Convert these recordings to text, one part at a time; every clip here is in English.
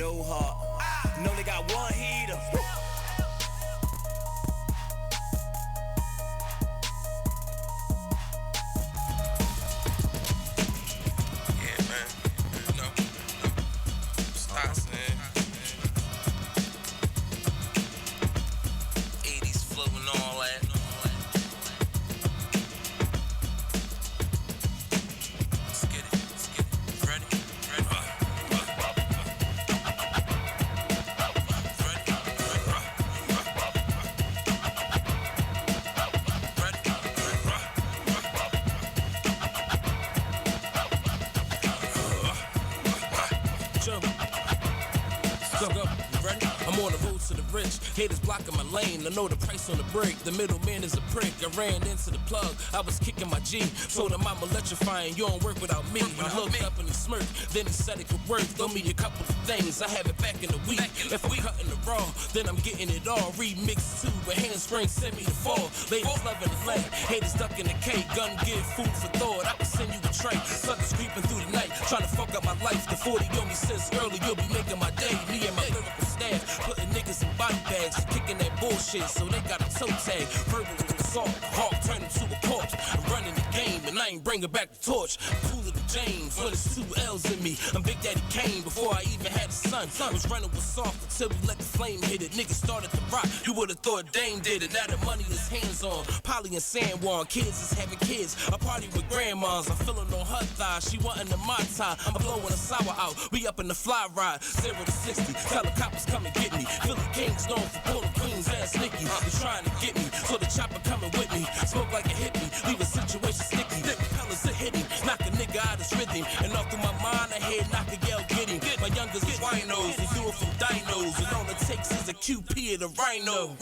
no heart. Know they got one heater. Yeah, man. No. Stop, man. 80s flow and all that. Let's get it. Let's get it. Ready? Ready? Go. Ready? I'm on the road to the rich. Haters blocking my lane. I know the price on the break. The middleman is a prick. I ran into the plug. I was kicking my G. Told him I'm electrifying. You don't work without me. He looked up and he smirked. Then he said it could work. Throw me a couple of things. I have it back in the week. If I'm cutting the raw, then I'm getting it all. Remix 2 with handspring. Send me the fall. Ladies loving the flame. Haters ducking the cake. Gun give food for thought. I can send you a tray. Suckers creeping through the night. Trying to fuck up my life. The 40 on me since early. You'll be making my day. Me and my lyrical staff. Putting niggas in body bags and kicking that bullshit, so they got a toe tag. Verbal assault, hawk turn him to a corpse. I'm running the game and I ain't bringing back the torch. Cooler than James when it's 2 L's in me. I'm Big Daddy Kane before I even had a son. Was running with soft until we let the flame hit it. Niggas started to rock, you would've thought Dame did it. Now the money is hands on, Polly and San Juan. Kids is having kids, I party with grandmas. I'm feeling on her thigh, she wantin' the Mai Tai. I'm blowing a sour out, we up in the fly ride. 0 to 60, tell the coppers come and get me. Philly Kings known for pulling queens ass Nicky. They trying to get me, so the chopper coming with me. Smoke like a hippie, leave a situation sticky. The propellers are hitting, knock a nigga out his rhythm. And off through my mind, I hear knock a yell, get him. My youngest is rhinos, they do it from dinos. And all it takes is a QP and a rhino.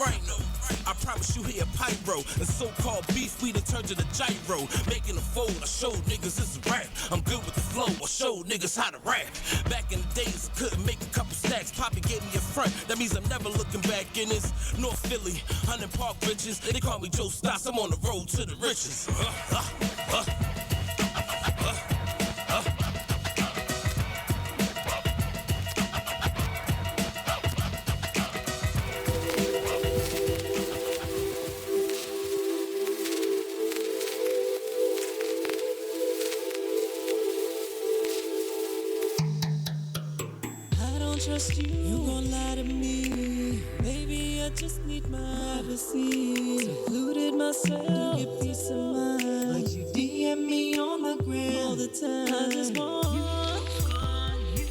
I promise you hear pyro. And so-called beef, we done turned to the gyro. Making a fold, I showed niggas this is rap. I'm good with the flow, I showed niggas how to rap. Back in the days, I couldn't make a couple stacks. Poppy gave me a front, that means I'm never looking back in this. North Philly, 100 Park bitches. They call me Joe Stotts, I'm on the road to the riches. Trust you, you gon' lie to me. Baby, I just need my privacy. Secluded myself to get peace of mind. But you DM me on the gram all the time. I just want you.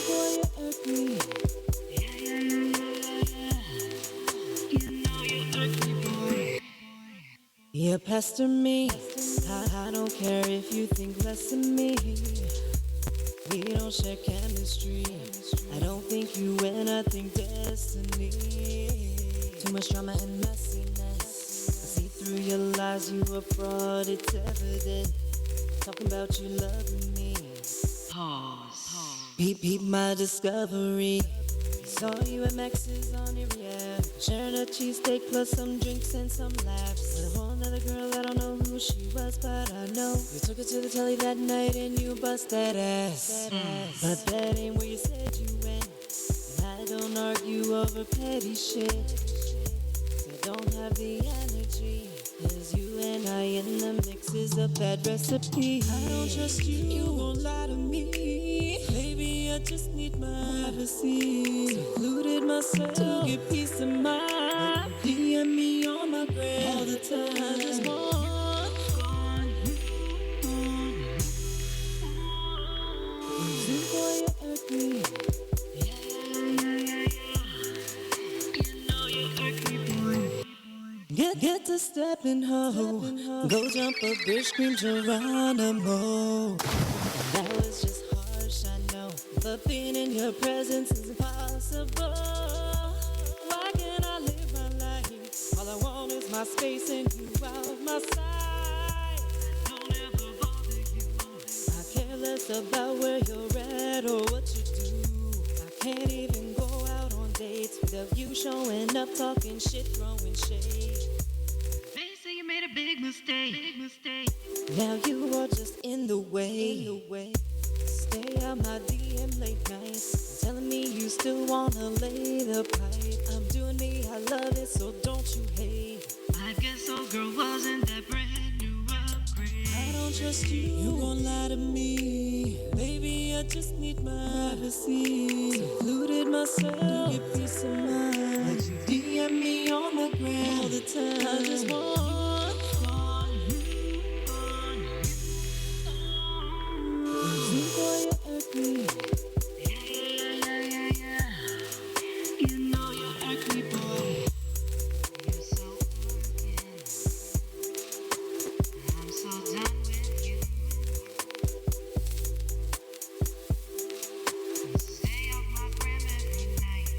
Boy, you irk me. You know you irk me, boy. You pester me. I don't care if you think less of me. We don't share chemistry. I don't think you and I think destiny. Too much drama and messiness. I see through your lies, you a fraud, it's evident. Talking about you loving me. Pause. Beep my discovery. Saw you at Max's on your yeah. Sharing a cheesesteak plus some drinks and some laughs. With a whole nother girl, I don't know who she was, but I know you took her to the telly that night and you bust that ass. But that ain't where you said you went. And I don't argue over petty shit. So don't have the energy. Cause you and I in the mix is a bad recipe. I don't trust you, you won't lie to me. Baby, I just need my privacy. Secluded myself to get peace of mind. DM me on my gram all the time. I just want you. Boy, you irk me. You know you irk me, boy. Get to stepping ho. Go jump a bridge, scream Geronimo. That was just harsh, I know. But being in your presence is impossible. Why can't I live my life? All I want is my space and you out of my sight. Don't ever bother you. I care less about where you're at or what you do. I can't even go out on dates without you showing up, talking shit, throwing shade. They say you made a big mistake. Now you are just in the way. out my DM late nights, telling me you still wanna lay the pipe. I'm doing me, I love it, so don't you hate. I guess old girl wasn't that brand new upgrade. I don't trust you, you gon' lie to me. Baby, I just need my privacy. Secluded myself to get peace of mind. Let you DM me on the gram all the time. I just want you, boy, you irk me. Yeah. You know you irk me, boy. You're so working. I'm so done with you. You stay on my gram every night.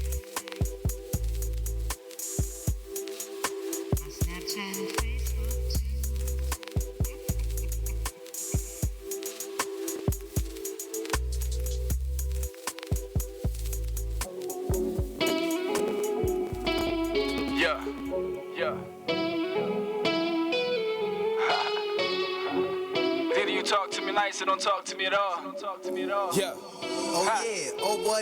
My Snapchat and Facebook too. Yeah. Did you talk to me nice or don't talk to me at all? Yeah. Oh yeah, oh boy.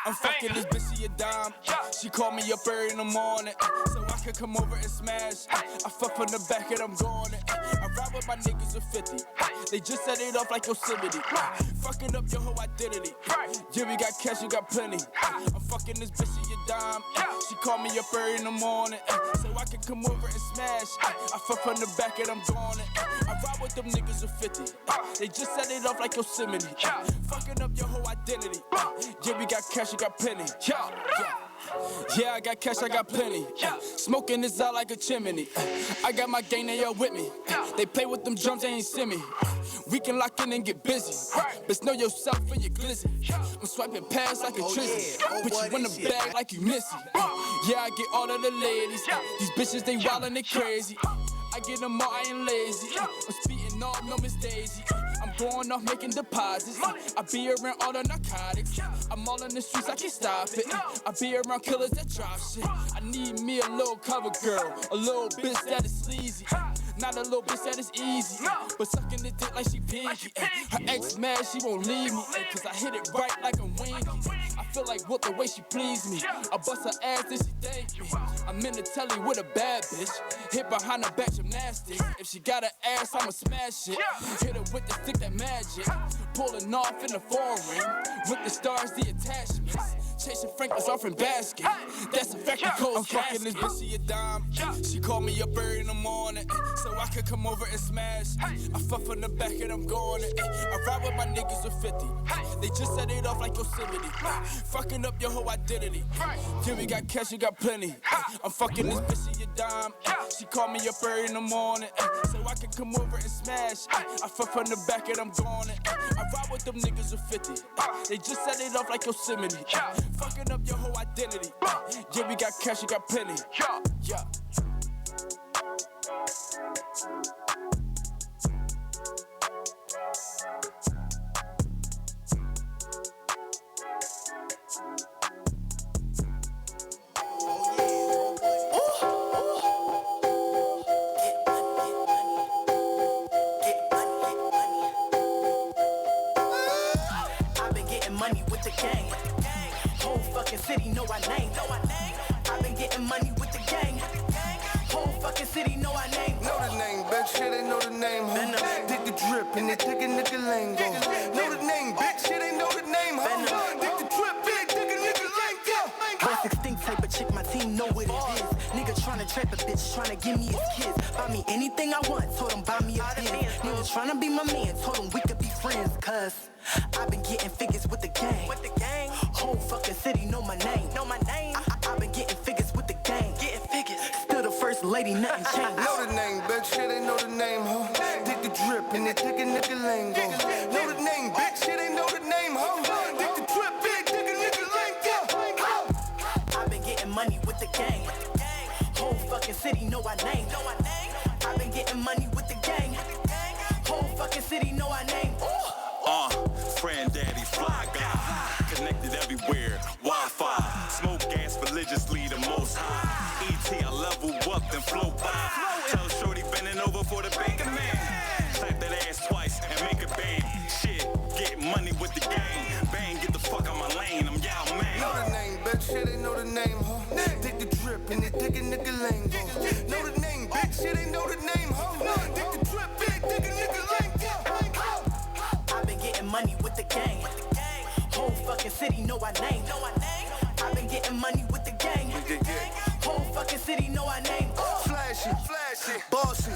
I'm fucking this bitch, she a dime. She called me up early in the morning, so I could come over and smash. I fuck from the back and I'm going. I ride with my niggas with 50. They just set it off like Yosemite. Fucking up your whole identity. Yeah, we got cash, you got plenty. I'm fucking this bitch, she a dime. She called me up early in the morning, so I could come over and smash. I fuck from the back and I'm going. I ride with them niggas with 50. They just set it off like Yosemite. Fucking up your whole identity. Yeah, we got cash, you got plenty. Yeah, I got cash, I got plenty. Smoking this out like a chimney. I got my gang, they all with me. They play with them drums, they ain't see me. We can lock in and get busy. Bitch, know yourself and you're glizzy. I'm swiping past like a trizzy. Put you in the bag like you missy. Yeah, I get all of the ladies. These bitches, they wildin', they crazy. I get them all, I ain't lazy. I'm speeding off, no Miss Daisy. I'm going off making deposits. I be around all the narcotics. I'm all in the streets, I can't stop it. I be around killers that drop shit. I need me a little cover girl, a little bitch that is sleazy. Not a little bitch that is easy, but sucking the dick like she pinky. Her ex mad, she won't leave me, cause I hit it right like a winky. I feel like what the way she please me. I bust her ass, then she thank me. I'm in the telly with a bad bitch. Hit behind her back gymnastics. If she got an ass, I'ma smash it. Hit her with the stick, that magic. Pulling off in the foreign. With the stars, the attachments. Chasing Franklin's off in basket. That's a fact of cold. I'm fucking this bitch, she a dime. She called me up early in the morning, so I could come over and smash. I fuck from the back and I'm going. I ride with my niggas with 50. They just set it off like Yosemite. Fucking up your whole identity. Yeah, we got cash, you got plenty. I'm fucking this bitch, she a dime. She called me up early in the morning, so I could come over and smash. I fuck from the back and I'm going. I ride with them niggas with 50. They just set it off like Yosemite. Fucking up your whole identity. Yeah, we got cash, you got plenty. Yeah. Money with the gang. Whole fucking city know our name. I've been getting money with the gang. Whole fucking city know our name. Know the name, bitch, shit, they know the name, huh? Dig the drip and they take a nigga lane, go. Know the name, bitch, shit, they know the name, huh? Dig the drip, big, dig a nigga lane, go. Boss extinct type of chick, my team know what it is. Nigga tryna trap a bitch, tryna give me his kids. Buy me anything I want, told him buy me a pen. Nigga tryna be my man, told him we could be friends, cuz I've been getting figures with the gang. Whole fucking city know my name. I've been getting figures with the gang. Still the first lady, nothing changed. Know the name, bitch, shit, they know the name, huh? Dig the drip and they take a nigga lane, go. Know the name, bitch, shit, they know the name, huh? Dig the drip, big, dig a nigga lane, go. I've been getting money with the gang. Whole fucking city know our name. I've been getting money with the gang. Whole fucking city know our name. Friend daddy, fly guy, connected everywhere, Wi-Fi, smoke gas religiously the most high. ET, I level up then flow by. Tell shorty bending over for the bigger man. Clap that ass twice and make a baby. Shit, get money with the gang. yeah, they know the name, huh? Dig the drip and they dig a nigga lane, go. Know the name, bitch, yeah, they know the name, huh? Dig the drip, big, dig a nigga lane, go. I've been getting money with the gang. Whole fucking city know our name. I've been getting money with the gang. Whole fucking city know our name. Flashy, bossy,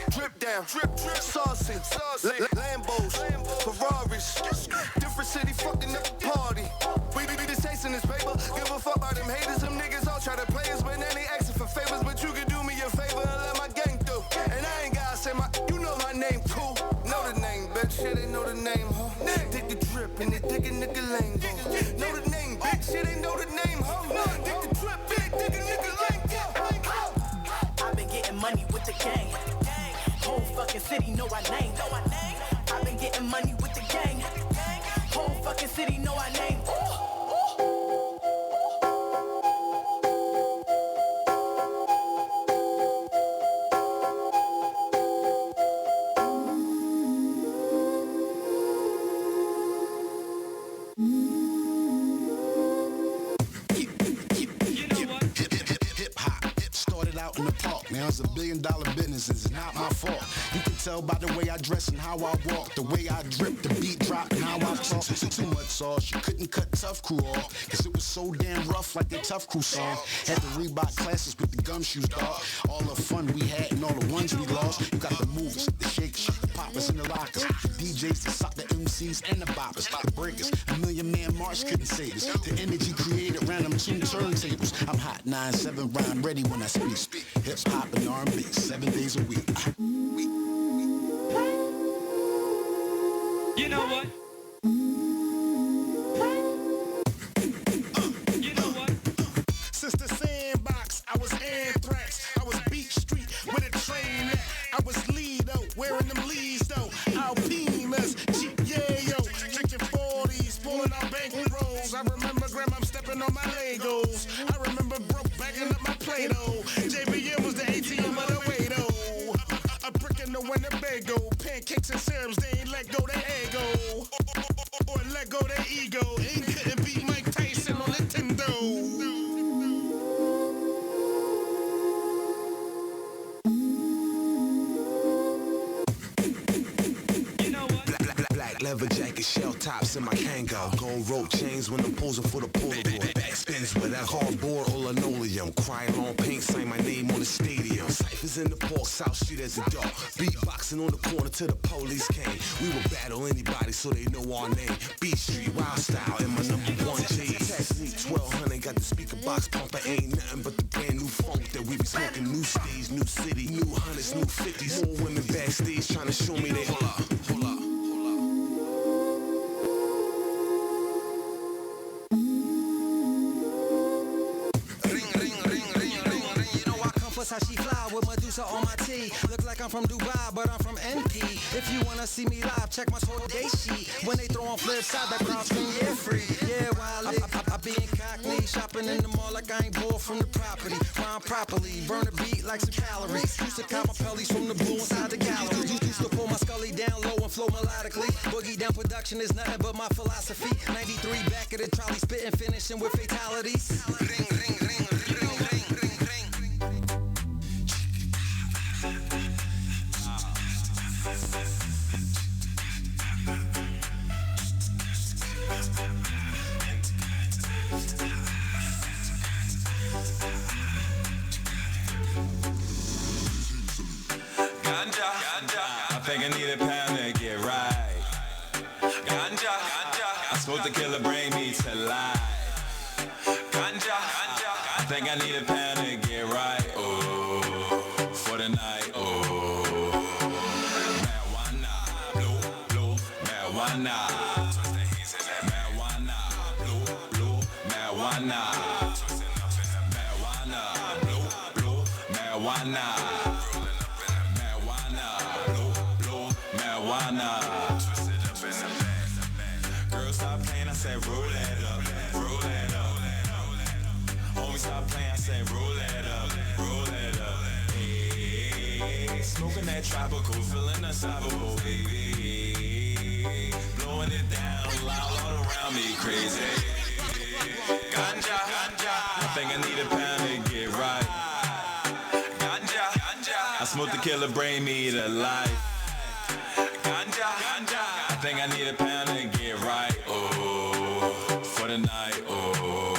drip down, saucy, Lambos, Ferraris, different city fucking up the party. We just chasing this paper, give a fuck about them haters. Them niggas all try to play us, but then they asking for favors. But you can do me a favor and let my gang through. And I ain't gotta say you know my name, cool. Know the name, bitch, yeah, they know the name, huh? Dig the drip and they dig a nigga lane, go. Know the name, bitch, yeah, they know the name, huh? Dig the drip, big, dig a nigga lane, go. I've been getting money with the gang. Whole fucking city know our name. I've been getting money with the gang. Whole fucking city know our name. Out in the park, now it's $1 billion business, it's not my fault. You can tell by the way I dress and how I walk, the way I drip, the beat drop, and how I talk. Too much sauce, you couldn't cut Tough Crew off, cause it was so damn rough like the Tough Crew song. Had the Reebok classes with the gumshoes, dog. All the fun we had and all the ones we lost. You got the movers, the shakers, the poppers, and the lockers, the DJs, the sock, the MCs, and the boppers, the breakers. A Million Man March couldn't save us. The energy created random 2 turntables. I'm hot 9-7 rhyme ready when I speak. Hip hop and R&B, 7 days a week. You know what? You know what? Since the sandbox, I was Anthrax. I was Beach Street with a train at. I was Lido, wearing them leads though. Alpinas, cheap yo. Drinking 40s, pulling out bankrolls. I remember grandma stepping on my Legos. I remember broke backing up my Play-Doh. JBM was the ATM of the way though. A brick in the Winnebago. Pancakes and syrups, they ain't let go their ego. Or let go their ego. Ain't couldn't beat Mike Tyson on Nintendo. Leather jacket, shell tops in my Kango. Gold rope chains when I'm posing for the Polaroid. Backspins with that hardboard or linoleum. Cryon paint, sign my name on the stadium. Cyphers in the park, South Street as a dog. Beatboxing on the corner till the police came. We would battle anybody so they know our name. Beat Street, Wild Style, and my #1 G. Technique 1200, got the speaker box pumping. Ain't nothing but the brand new funk that we be smoking. New stage, new city, new hundreds, new 50s. More women backstage trying to show me they hold up. Plus how she fly with Medusa on my tee. Look like I'm from Dubai, but I'm from NP. If you wanna see me live, check my total day sheet. When they throw on flip side, that crowd scream, yeah, free. Yeah, while I be in Cockney, shopping in the mall like I ain't bored from the property. Rhyme properly, burn a beat like some calories. Used to count my pellies from the blue inside the gallery. Used to pull my scully down low and flow melodically. Boogie down production is nothing but my philosophy. 93 back at the trolley, spitting, finishing with fatalities. Ring, ring, ring, ring, ring, ring, ring. Ganja, I think I need a pound to get right. Ganja, I'm supposed to kill a brain me to lie. Ganja, I think I need a pound to get right. Oh, for the night. Oh, marijuana, blow, marijuana. Twist the hands in that marijuana, blow, marijuana. Twisting up in the marijuana, blow, marijuana. Marijuana, twisted up in the back. Girl, stop playing, I said roll that up, roll that up. Homie, stop playing, I said roll that up, roll that up. Hey, smoking that tropical, feeling unstoppable, baby. Blowing it down, loud all around me, crazy. Ganja. the killer, bring me to life. Ganja, ganja. I think I need a pound to get right. Oh, for the night. Oh,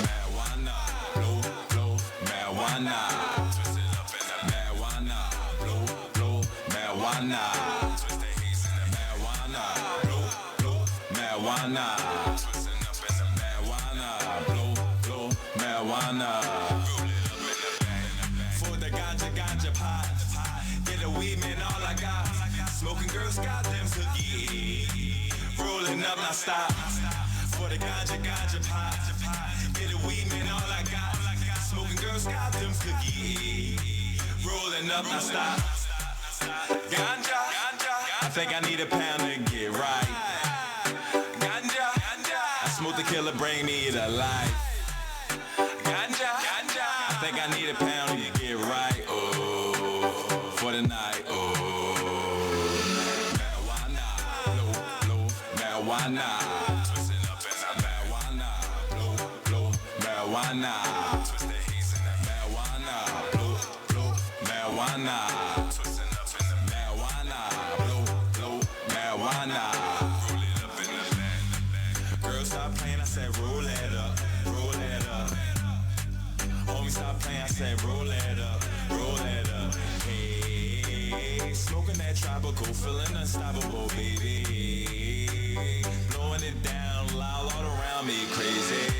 marijuana, blow, blow, marijuana. Twist it up in the marijuana, blow, blow, marijuana. Twist the haze in the marijuana, blow, blow, marijuana. Twisting up in the marijuana, blow, blow, marijuana. For the ganja, ganja pot. Get a weed man, all I got. Smoking girls got them cookies. Rolling up, now stop. For the ganja, ganja pot. Get a weed man, all I got. Smoking girls got them cookies. Rolling up, now stop. Ganja, I think I need a pound to get right. Ganja, I smoke the killer, bring me to life. Ganja, I think I need a pound to get right. Oh, for the night. Oh, marijuana, blow, blow, marijuana. Twisting up in the marijuana, blow, blow, marijuana. Twist the haze in the marijuana, blow, blow, marijuana. Twisting up in the marijuana, blow, blow, marijuana. Roll it up in the bag. Girl, stop playing, I said roll it up, roll it up. Homie, stop playing, I said roll it up, roll it up. Hey, smoking that tropical, feeling unstoppable, baby. Blowing it down loud all around me, crazy.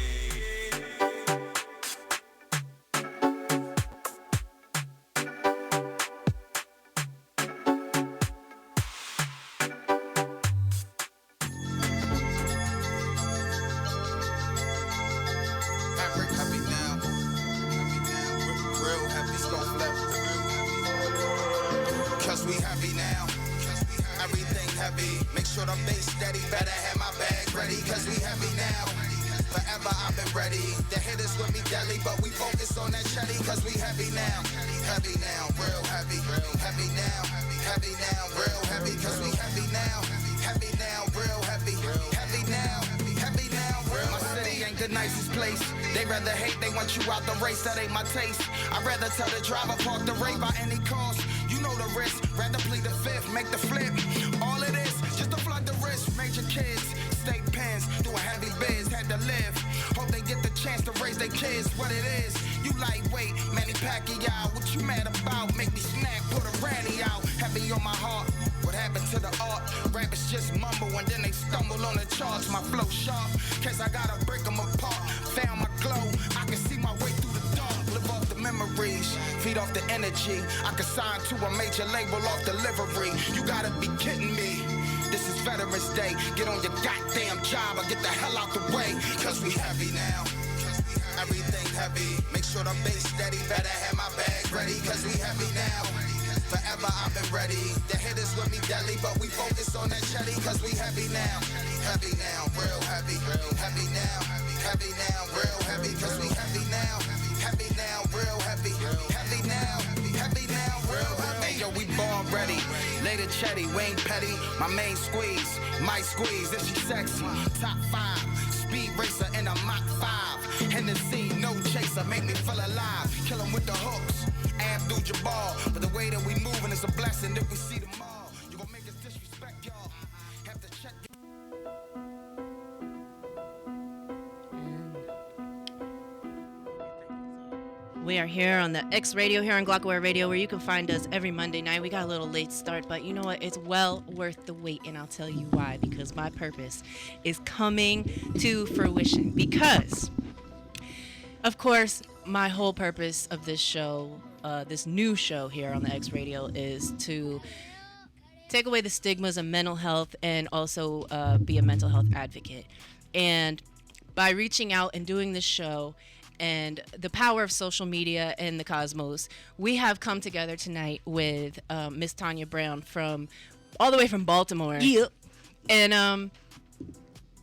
Fabric heavy now. Real heavy, scope level. Cause we heavy now. Everything heavy. Make sure the bass steady. Better have my bag ready. Cause we heavy now. Forever I've been ready. The hitters with me deadly, but we focus on that chetty. Cause we heavy now. Heavy now. Real heavy. Heavy now. Heavy now. Real heavy. Cause we heavy now. Heavy now. Real heavy. Heavy now. Heavy now. Real my city ain't the nicest place. They rather hate, they want you out the race, that ain't my taste. I'd rather tell the driver, park the rate by any cost. You know the risk, rather plead the fifth, make the flip. All it is, just to flood the wrist. Major kids, state pens, doing heavy biz, had to live. Hope they get the chance to raise their kids, what it is. You lightweight, Manny Pacquiao, what you mad about? Make me snack, put a ranny out, heavy on my heart. What happened to the art? Rappers just mumble and then they stumble on the charts. My flow sharp, cause I gotta break them apart. Found my glow, I can see my way through the dark. Live off the memories, feed off the energy. I can sign to a major label off delivery. You gotta be kidding me. This is Veterans Day. Get on your goddamn job or get the hell out the way. Cause we heavy now. Everything heavy. Make sure the bass steady. Better have my bag ready. Cause we heavy now. Forever I've been ready. The hitters with me deadly, but we focus on that chetty. Cause we heavy now. Heavy now. Real heavy. Heavy now. Heavy now. Real heavy. Cause we heavy now. Heavy now. Real heavy. Heavy now. Heavy now. Real heavy. Hey yo, we born ready. Later chetty, we ain't petty. My main squeeze. My squeeze. If she sexy. Top 5. Speed racer in a Mach 5. Hennessy, no chaser. Make me feel alive. Kill 'em with the hooks. Abdul Jabbar, but the way that we moving is a blessing. If we see them all, you gon' make us disrespect y'all. Have to check. We are here on the X Radio, here on Glockaware Radio, where you can find us every Monday night. We got a little late start, but you know what? It's well worth the wait, and I'll tell you why. Because my purpose is coming to fruition. Because, of course, my whole purpose of this show, this new show here on the X Radio, is to take away the stigmas of mental health and also be a mental health advocate. And by reaching out and doing this show and the power of social media and the cosmos, we have come together tonight with Miss Tonya Brown from all the way from Baltimore. Yep. And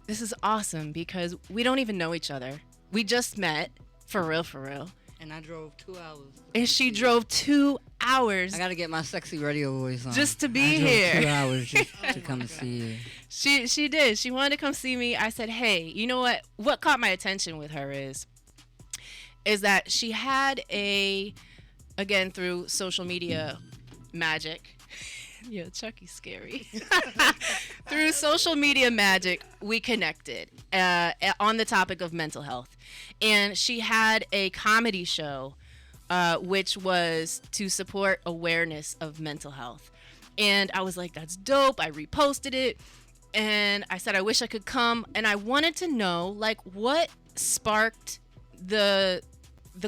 this is awesome because we don't even know each other. We just met, for real, for real. And I drove 2 hours. And she drove 2 hours. I gotta get my sexy radio voice on. Just to be I drove here. 2 hours just to come and see you. She did. She wanted to come see me. I said, hey, you know what? What caught my attention with her is that she had a again through social media magic. Yeah, Chucky's scary. Through social media magic, we connected on the topic of mental health. And she had a comedy show, which was to support awareness of mental health. And I was like, that's dope. I reposted it. And I said, I wish I could come. And I wanted to know, like, what sparked the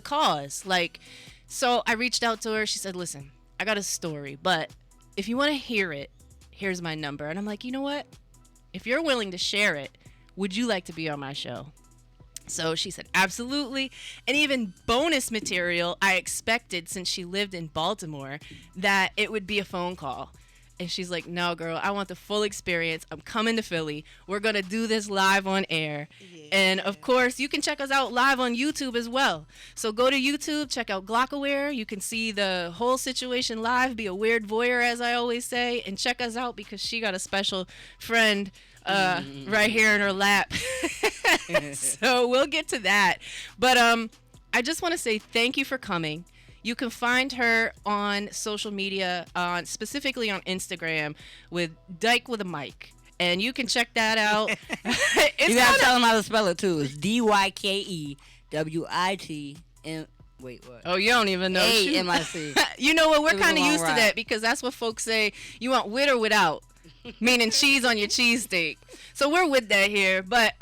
cause. Like, so I reached out to her. She said, listen, I got a story, but if you want to hear it, here's my number. And I'm like, you know what? If you're willing to share it, would you like to be on my show? So she said, absolutely. And even bonus material, I expected, since she lived in Baltimore, that it would be a phone call. And she's like, no, girl, I want the full experience. I'm coming to Philly. We're going to do this live on air. Yeah. And, of course, you can check us out live on YouTube as well. So go to YouTube, check out Glockaware. You can see the whole situation live, be a weird voyeur, as I always say, and check us out because she got a special friend right here in her lap. So we'll get to that. But I just want to say thank you for coming. You can find her on social media, specifically on Instagram, with Dyke with a Mic. And you can check that out. You gotta tell them how to spell it, too. It's DYKEWIT. Wait, what? Oh, you don't even know. A-M-I-C. You know what? We're kind of used to that because that's what folks say. You want with or without? Meaning cheese on your cheesesteak. So we're with that here. But,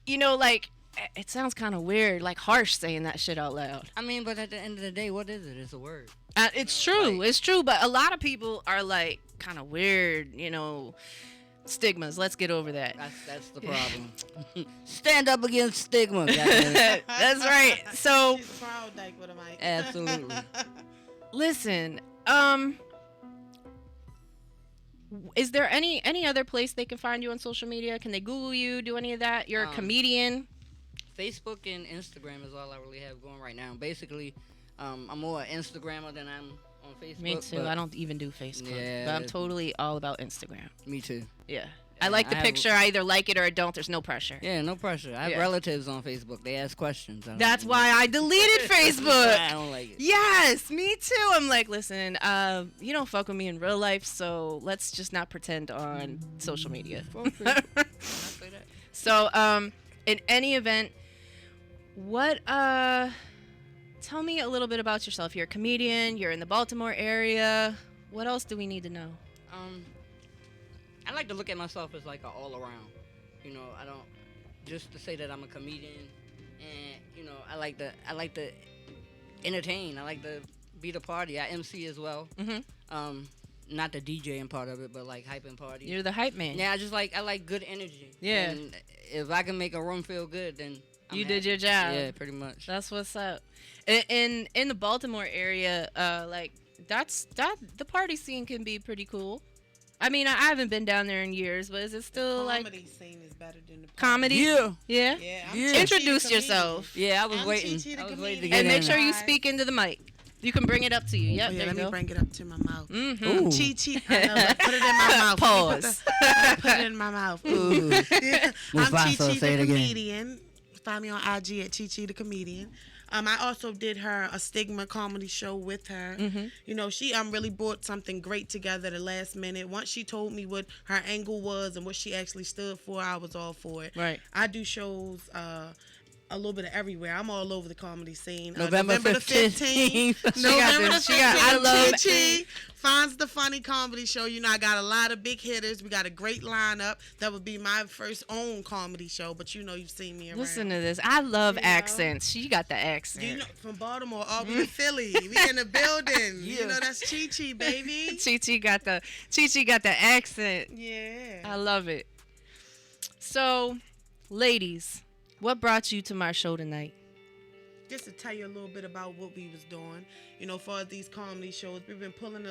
you know, like, it sounds kind of weird, like harsh saying that shit out loud. I mean, but at the end of the day, what is it? It's a word. It's true. Like, it's true. But a lot of people are like kind of weird, you know, stigmas. Let's get over that. That's the problem. Stand up against stigma. That's right. So, she's proud, Dyke with a mic. Absolutely. Listen, is there any other place they can find you on social media? Can they Google you, do any of that? You're a comedian. Facebook and Instagram is all I really have going right now. Basically, I'm more an Instagrammer than I'm on Facebook. Me too. I don't even do Facebook. Yeah, but I'm totally all about Instagram. Me too. Yeah. I like the picture. I either like it or I don't. There's no pressure. Yeah, no pressure. I have relatives on Facebook. They ask questions. That's why I deleted Facebook. I don't like it. Yes, me too. I'm like, listen, you don't fuck with me in real life, so let's just not pretend on social media. So, in any event, tell me a little bit about yourself. You're a comedian. You're in the Baltimore area. What else do we need to know? I like to look at myself as like an all-around. You know, I don't just to say that I'm a comedian, and you know, I like to entertain. I like to be the party. I MC as well. Mm-hmm. Not the DJing part of it, but like hyping parties. You're the hype man. Yeah, I like good energy. Yeah. And if I can make a room feel good, then you did your job. Yeah, pretty much. That's what's up. In the Baltimore area, like the party scene can be pretty cool. I mean, I haven't been down there in years, but is it still like comedy scene is better than the comedy? Yeah. Yeah. Introduce yourself. Yeah, I was waiting. I was waiting to get and make sure you speak into the mic. You can bring it up to you. Yep. Yeah, let me bring it up to my mouth. Mm-hmm. Chi. I know, put it in my mouth. Pause. Put it in my mouth. Ooh. Yeah. I'm Chi the comedian. Find me on IG at Chi the comedian. I also did her a stigma comedy show with her. Mm-hmm. You know, she really brought something great together the last minute. Once she told me what her angle was and what she actually stood for, I was all for it. Right. I do shows a little bit of everywhere. I'm all over the comedy scene. November the 15th. November the 15th. I love Chi finds the funny comedy show. You know, I got a lot of big hitters. We got a great lineup. That would be my first own comedy show, but you know, you've seen me around. Listen to this. I love accents. She got the accent. You know, from Baltimore all the way to Philly. We in the building. Yeah. You know, that's Chi, baby. Chi got the accent. Yeah. I love it. So, ladies, what brought you to my show tonight? Just to tell you a little bit about what we was doing, you know, for these comedy shows, we've been pulling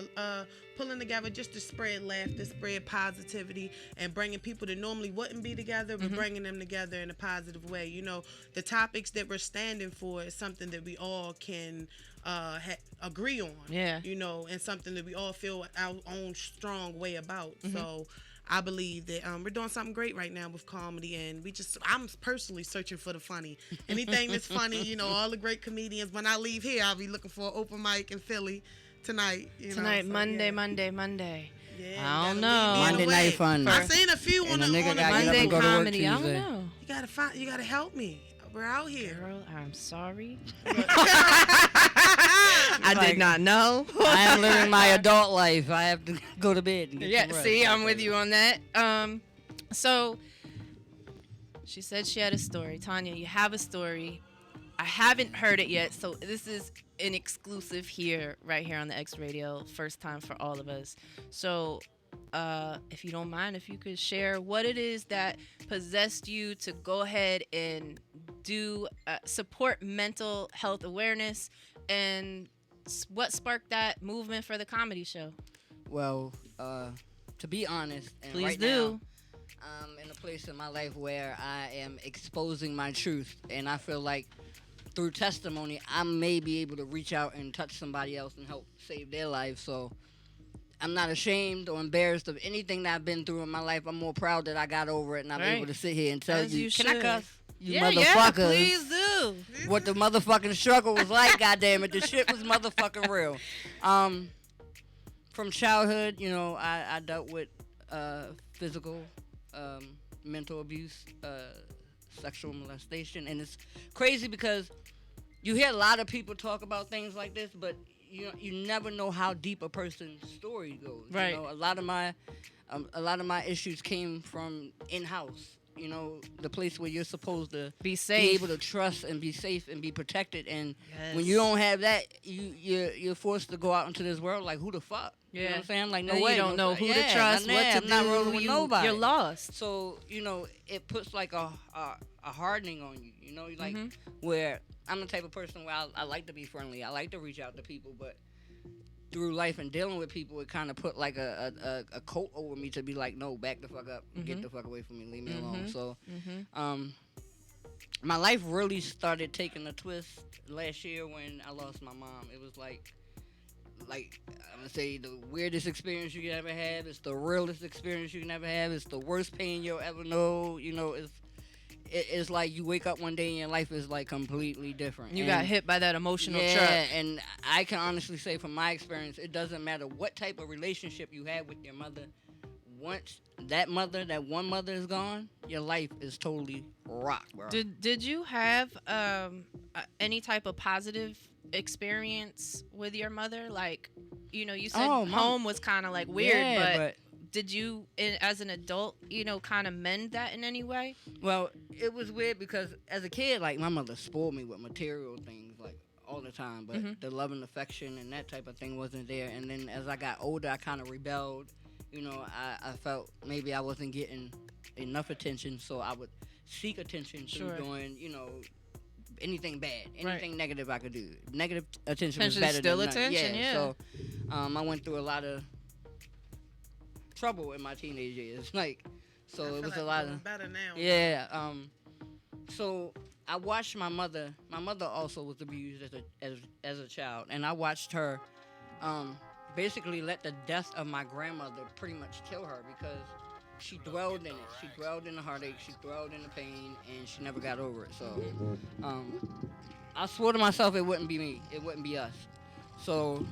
together just to spread laughter, spread positivity, and bringing people that normally wouldn't be together, but bringing them together in a positive way. You know, the topics that we're standing for is something that we all can agree on. Yeah. You know, and something that we all feel our own strong way about. Mm-hmm. So I believe that we're doing something great right now with comedy, and I'm personally searching for the funny. Anything that's funny, you know, all the great comedians. When I leave here, I'll be looking for an open mic in Philly tonight. Monday. Yeah, I don't know. Monday night fun. I seen a few on the Monday comedy. I don't know. You gotta help me. We're out here. Girl, I'm sorry. I did not know. I am living my adult life. I have to go to bed. And get some rest. See, I'm with you on that. So she said she had a story. Tonya, you have a story. I haven't heard it yet, so this is an exclusive here, right here on the X Radio. First time for all of us. So if you don't mind, if you could share what it is that possessed you to go ahead and do support mental health awareness, and what sparked that movement for the comedy show? Well, to be honest, and please right do. Now, I'm in a place in my life where I am exposing my truth, and I feel like through testimony, I may be able to reach out and touch somebody else and help save their life. So I'm not ashamed or embarrassed of anything that I've been through in my life. I'm more proud that I got over it, and I'm able to sit here and tell you. Can I cuss? You motherfuckers. Yeah, please do. What the motherfucking struggle was like, goddammit. The shit was motherfucking real. From childhood, you know, I dealt with physical, mental abuse, sexual molestation, and it's crazy because you hear a lot of people talk about things like this, but you never know how deep a person's story goes. Right. You know, a lot of my issues came from in-house. You know, the place where you're supposed to be safe, be able to trust and be safe and be protected. And when you don't have that, you're forced to go out into this world like, who the fuck? Yeah. You know what I'm saying? Like, no and way. You don't know who to trust, what to do. Not rolling with nobody. You're lost. So, you know, it puts like a hardening on you. You know, like where I'm the type of person where I like to be friendly. I like to reach out to people, but through life and dealing with people, it kind of put like a coat over me to be like, no, back the fuck up, get the fuck away from me, leave me alone. So, my life really started taking a twist last year when I lost my mom. It was like I'm gonna say the weirdest experience you can ever have. It's the realest experience you can ever have. It's the worst pain you'll ever know. You know, it's like you wake up one day and your life is like completely different. You got hit by that emotional truck. Yeah, and I can honestly say from my experience, it doesn't matter what type of relationship you have with your mother. Once that one mother is gone, your life is totally rocked, bro. Did you have any type of positive experience with your mother? Like, you know, you said home was kind of like weird, but did you, as an adult, you know, kind of mend that in any way? Well, it was weird because as a kid, like, my mother spoiled me with material things, like, all the time. But the love and affection and that type of thing wasn't there. And then as I got older, I kind of rebelled. You know, I felt maybe I wasn't getting enough attention, so I would seek attention through doing, you know, anything bad, anything negative I could do. Negative attention was better still than attention, yeah. So I went through a lot of trouble in my teenage years, like, so it was like a lot of better now. Yeah. So I watched my mother. My mother also was abused as a child, and I watched her basically let the death of my grandmother pretty much kill her because she dwelled in it. She dwelled in the heartache. She dwelled in the pain, and she never got over it. So I swore to myself it wouldn't be me. It wouldn't be us. So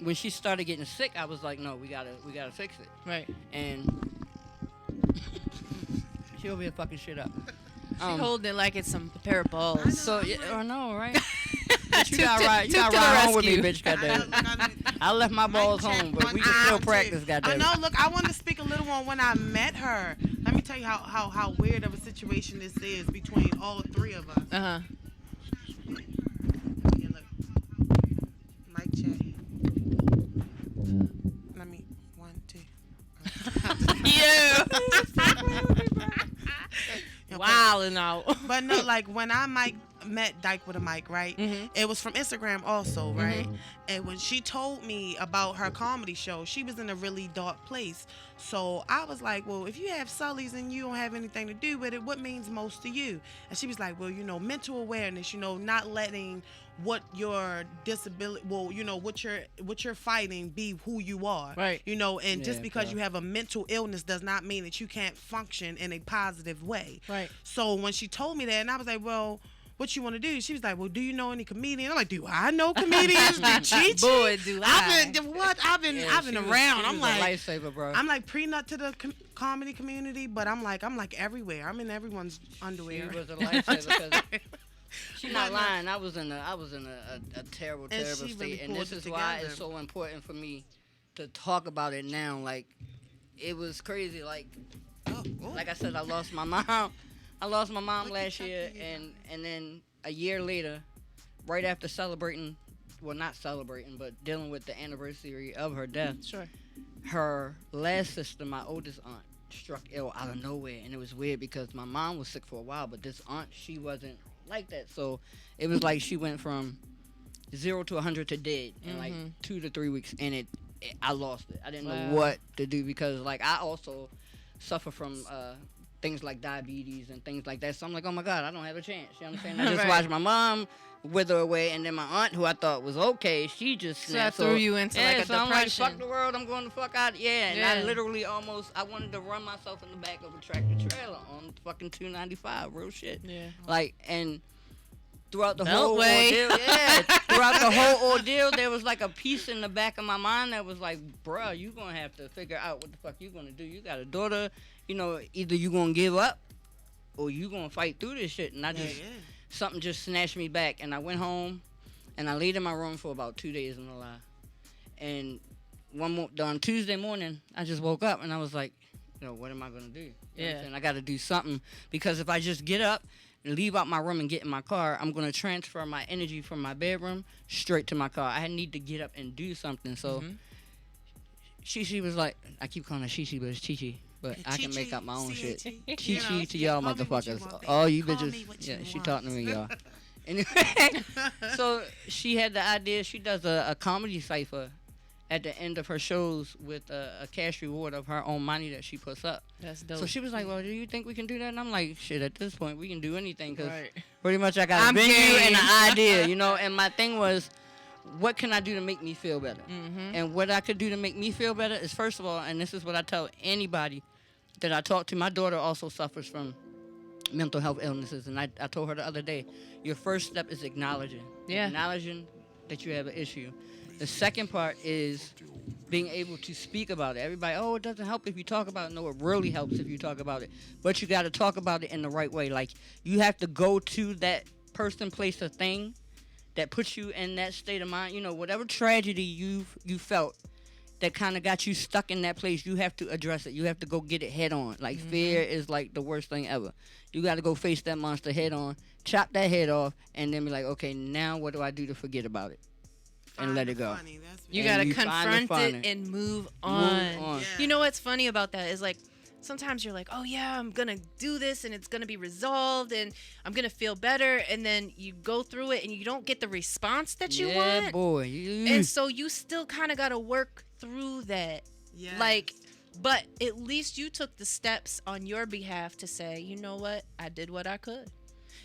when she started getting sick, I was like, no, we gotta fix it. Right. And she over here fucking shit up. She holding it like it's some pair of balls. So I know, right? You got right. You got right home with me, bitch. Goddamn. I left my balls home, but we can still practice. Goddamn. I know. Look, I want to speak a little on when I met her. Let me tell you how weird of a situation this is between all three of us. Yeah, look. Mic check. Let me 1, 2. Yeah. Wilding out. But no, like when I met Dyke with a Mic, right? Mm-hmm. It was from Instagram also, right? And when she told me about her comedy show, she was in a really dark place. So I was like, well, if you have Sully's and you don't have anything to do with it, what means most to you? And she was like, well, mental awareness, not letting what your disability, what you're fighting be who you are, right? And just because you have a mental illness does not mean that you can't function in a positive way, right? So when she told me that, and I was like, well, what you want to do? She was like, well, do you know any comedians? I'm like, do I know comedians? Boy, do I. I've been around. I'm like, a lifesaver, bro. I'm like pre-nut to the comedy community, but I'm like everywhere. I'm in everyone's underwear. She was a lifesaver. She's not lying. I was in a terrible state, really and this is why it's so important for me to talk about it now. Like, it was crazy. Like I said, I lost my mom. I lost my mom last year, and then a year later, right after not celebrating, but dealing with the anniversary of her death. Sure. Her last sister, my oldest aunt, struck ill out of nowhere, and it was weird because my mom was sick for a while, but this aunt, she wasn't like that. So it was like she went from 0 to 100 to dead in like 2 to 3 weeks, and I lost it. I didn't know what to do because like I also suffer from things like diabetes and things like that. So I'm like, oh my God, I don't have a chance. You know what I'm saying? I just watched my mom wither away, and then my aunt, who I thought was okay, she just snapped. So threw you into like a so depression. I'm like, fuck the world, I'm going the fuck out. And I literally I wanted to run myself in the back of a tractor trailer on fucking 295, real shit. Yeah. Like, and throughout the whole ordeal, there was like a piece in the back of my mind that was like, bruh, you gonna have to figure out what the fuck you gonna do. You got a daughter, either you gonna give up or you gonna fight through this shit. And I just, something just snatched me back, and I went home and I laid in my room for about 2 days, in a lie. And on Tuesday morning, I just woke up and I was like, what am I gonna do? You know what I'm saying? I gotta do something, because if I just get up and leave out my room and get in my car, I'm going to transfer my energy from my bedroom straight to my car. I need to get up and do something. So Shishi was like, I keep calling her Shishi, but it's Chi-Chi. But I can make up my own shit. Chi-Chi to y'all motherfuckers. All you bitches. Yeah, she talking to me, y'all. Anyway, so she had the idea. She does a comedy cipher at the end of her shows with a cash reward of her own money that she puts up. That's dope. So she was like, well, do you think we can do that? And I'm like, shit, at this point, we can do anything, because pretty much I got a venue and an idea, and my thing was, what can I do to make me feel better? And what I could do to make me feel better is, first of all, and this is what I tell anybody that I talk to, my daughter also suffers from mental health illnesses, and I told her the other day, your first step is acknowledging that you have an issue. The second part is being able to speak about it. Everybody, it doesn't help if you talk about it. No, it really helps if you talk about it. But you got to talk about it in the right way. Like, you have to go to that person, place, or thing that puts you in that state of mind. Whatever tragedy you felt that kind of got you stuck in that place, you have to address it. You have to go get it head on. Like, fear is like the worst thing ever. You got to go face that monster head on, chop that head off, and then be like, okay, now what do I do to forget about it? And let it go. You gotta confront it and move on. Yeah. You know what's funny about that is, like, sometimes you're like, oh yeah, I'm gonna do this and it's gonna be resolved and I'm gonna feel better, and then you go through it and you don't get the response that you want. Boy. And so you still kind of gotta work through that. Yeah. Like, but at least you took the steps on your behalf to say, you know what, I did what I could.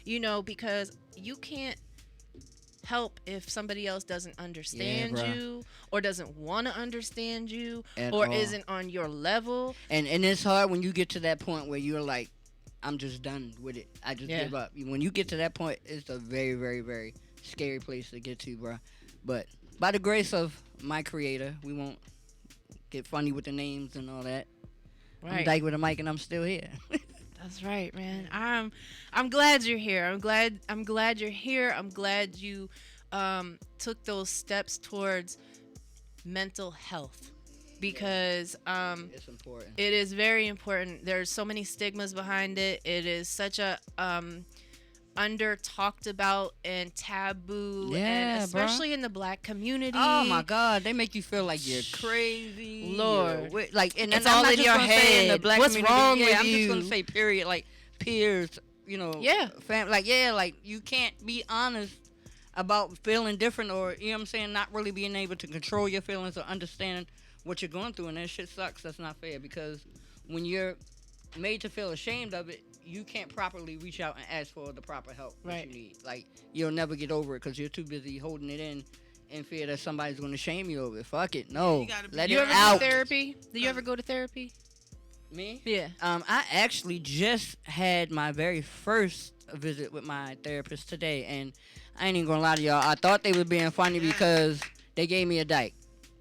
Because you can't help if somebody else doesn't understand you, or doesn't want to understand you, or isn't on your level. And it's hard when you get to that point where you're like, I'm just done with it. I just give up. When you get to that point, it's a very, very, very scary place to get to, bro. But by the grace of my creator, we won't get funny with the names and all that. Right. I'm Dyke with a Mic, and I'm still here. That's right, man. I'm glad you're here. I'm glad you're here. I'm glad you took those steps towards mental health, because it's important. It is very important. There's so many stigmas behind it. It is such a under talked about and taboo, and especially in the Black community. Oh my God, they make you feel like you're crazy. Lord, like, and it's all in your head. In the Black What's community, wrong with you? I'm just gonna say, period. Like, peers like you can't be honest about feeling different, or you know what I'm saying, not really being able to control your feelings or understand what you're going through, and that shit sucks. That's not fair, because when you're made to feel ashamed of it, you can't properly reach out and ask for the proper help that you need. Like, you'll never get over it because you're too busy holding it in fear that somebody's going to shame you over it. Fuck it. No. Let it out. Do therapy? Do you ever go to therapy? Me? Yeah. I actually just had my very first visit with my therapist today, and I ain't even gonna lie to y'all. I thought they was being funny because they gave me a dyke.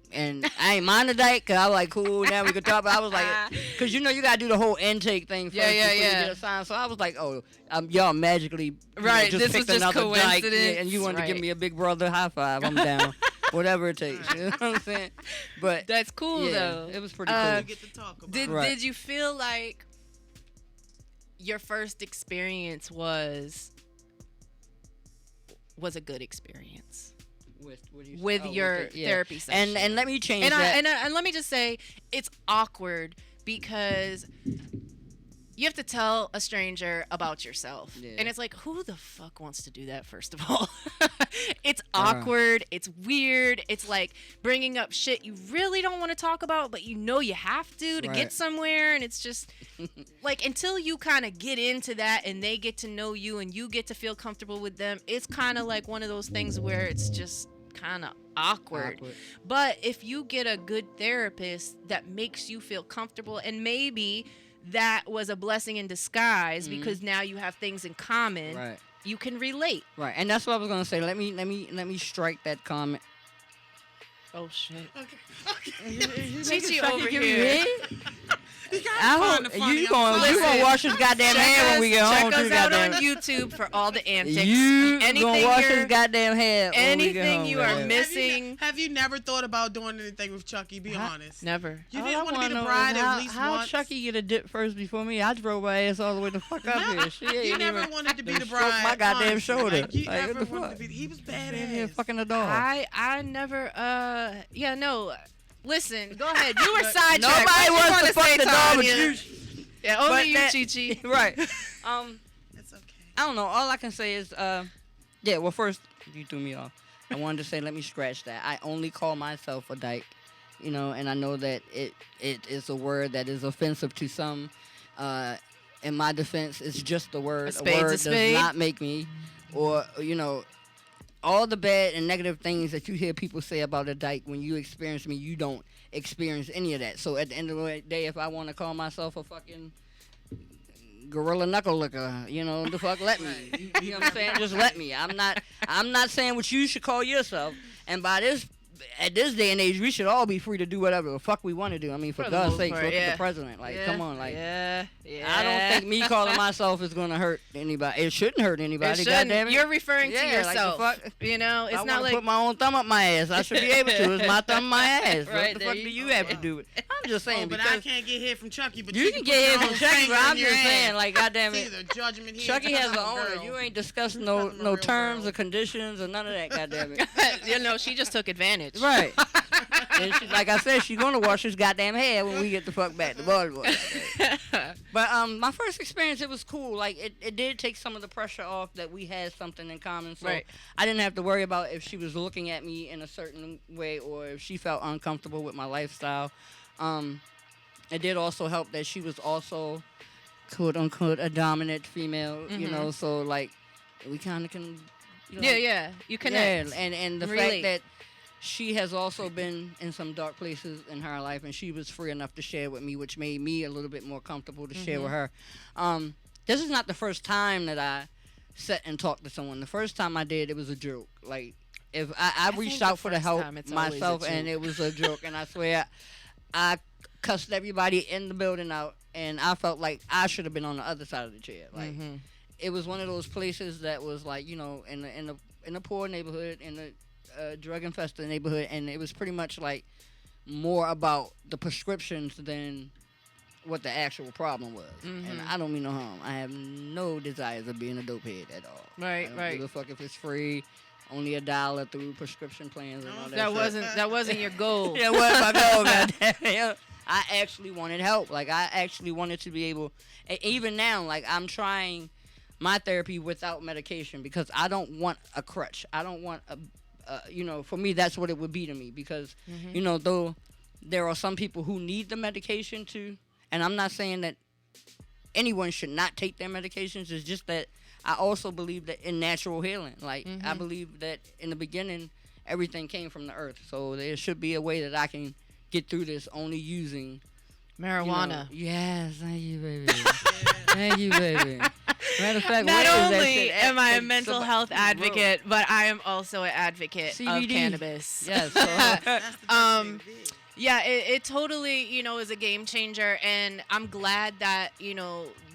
And I ain't mind the dyke, because I was like, cool, now we can talk. But I was like, because you gotta do the whole intake thing first before you get assigned. So I was like, oh, y'all magically just this picked was just another dyke, coincidence. and you wanted to give me a big brother high five. I'm down. Whatever it takes. You know what I'm saying? But that's cool, though. It was pretty cool. You get to talk about Did you feel like your first experience was a good experience with your therapy session? And let me change that. And let me just say, it's awkward because you have to tell a stranger about yourself. Yeah. And it's like, who the fuck wants to do that, first of all? It's awkward. It's weird. It's like bringing up shit you really don't want to talk about, but you have to get somewhere. And it's just like, until you kind of get into that and they get to know you and you get to feel comfortable with them, it's kind of like one of those things where it's just kind of awkward. But if you get a good therapist that makes you feel comfortable, and maybe that was a blessing in disguise because now you have things in common. Right. You can relate. Right. And that's what I was gonna say. Let me strike that comment. Oh shit. Okay. Chichi over here. I hope you gonna wash his goddamn hair when we get home. Check us out on YouTube for all the antics. You gonna wash his goddamn hair. Anything you are missing. Have you never thought about doing anything with Chucky? Be honest. Never. You didn't want to be the bride at least how once. How Chucky get a dip first before me? I drove my ass all the way the fuck up here. She you never wanted to be the bride. My goddamn honestly. shoulder. Like, you like, never wanted to be. He was badass. Yeah, fucking a dog. I never. No. Listen, go ahead. You were sidetracked. Nobody wants to fuck the dog but you. Yeah, only you, Chi-Chi. Right. It's okay. I don't know. All I can say is, well, first, you threw me off. I wanted to say, let me scratch that. I only call myself a dyke, and I know that it is a word that is offensive to some. In my defense, it's just a word. A word does not make me, or, all the bad and negative things that you hear people say about a dyke, when you experience me, you don't experience any of that. So at the end of the day, if I want to call myself a fucking gorilla knuckle licker, the fuck, let me. You know what I'm saying? Just let me. I'm not saying what you should call yourself. And at this day and age, we should all be free to do whatever the fuck we want to do. I mean, for God's sake, look at the president. Like, come on, like, I don't think me calling myself is gonna hurt anybody. It shouldn't hurt anybody. Goddamn it. You're referring to yourself. Like the fuck, it's not like put my own thumb up my ass. I should be able to. It's my thumb, my ass. Right, what the fuck do you have to do it? I'm just saying. But I can't get hit from Chucky. But you can get hit from Chucky. But I'm just saying, like, goddamn it. Judgment here. Chucky has an owner. You ain't discussing no terms or conditions or none of that. Goddamn it. She just took advantage. Right. And like I said, she's gonna wash his goddamn hair when we get the fuck back to Baltimore. But my first experience, it was cool. Like it did take some of the pressure off that we had something in common. So I didn't have to worry about if she was looking at me in a certain way or if she felt uncomfortable with my lifestyle. It did also help that she was also, quote unquote, a dominant female. So like we kind of can. You connect. Yeah, and the fact that she has also been in some dark places in her life, and she was free enough to share with me, which made me a little bit more comfortable to share with her. This is not the first time that I sat and talked to someone. The first time I did, it was a joke. Like, if I reached out for the help myself, and it was a joke, and I swear I cussed everybody in the building out, and I felt like I should have been on the other side of the chair. Like, it was one of those places that was like, in a poor neighborhood, in a drug-infested neighborhood, and it was pretty much like more about the prescriptions than what the actual problem was. And I don't mean no harm. I have no desires of being a dope head at all. Right. I don't give a fuck if it's free, only $1 through prescription plans and all that. That wasn't your goal. Yeah, what my goal, goddamn. I actually wanted help. Like, I actually wanted to be able, even now, like, I'm trying my therapy without medication because I don't want a crutch. I don't want for me, that's what it would be to me because, though there are some people who need the medication too, and I'm not saying that anyone should not take their medications. It's just that I also believe that in natural healing. Like, I believe that in the beginning, everything came from the earth. So there should be a way that I can get through this only using marijuana. Yes, thank you, baby. Thank you, baby. Matter of fact, not only am I a mental health advocate, but I am also an advocate CBD. Of cannabis. Yes. So, yeah, it totally, is a game changer. And I'm glad that,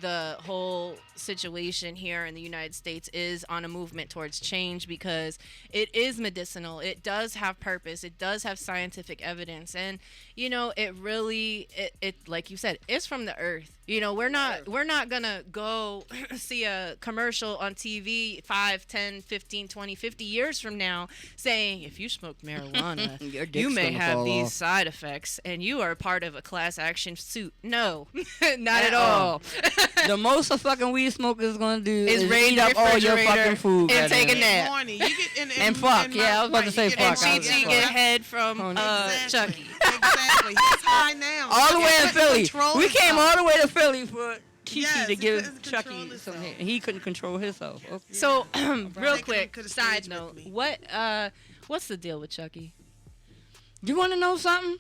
the whole situation here in the United States is on a movement towards change because it is medicinal. It does have purpose. It does have scientific evidence. And, it really, it like you said, it's from the earth. We're not going to go see a commercial on TV 5, 10, 15, 20, 50 years from now saying, if you smoke marijuana, you may have these side effects and you are part of a class action suit. No, not at all. The most a fucking weed smoker is gonna do is eat up all your fucking food and take a nap. And fuck. Yeah, I was about to say fuck. And Chi get head from Chucky. Exactly. He's high now. All the way in Philly. We came all the way to Philly for Chi to give Chucky some hit. He couldn't control himself. Okay. So, real quick, side note. What's the deal with Chucky? You want to know something?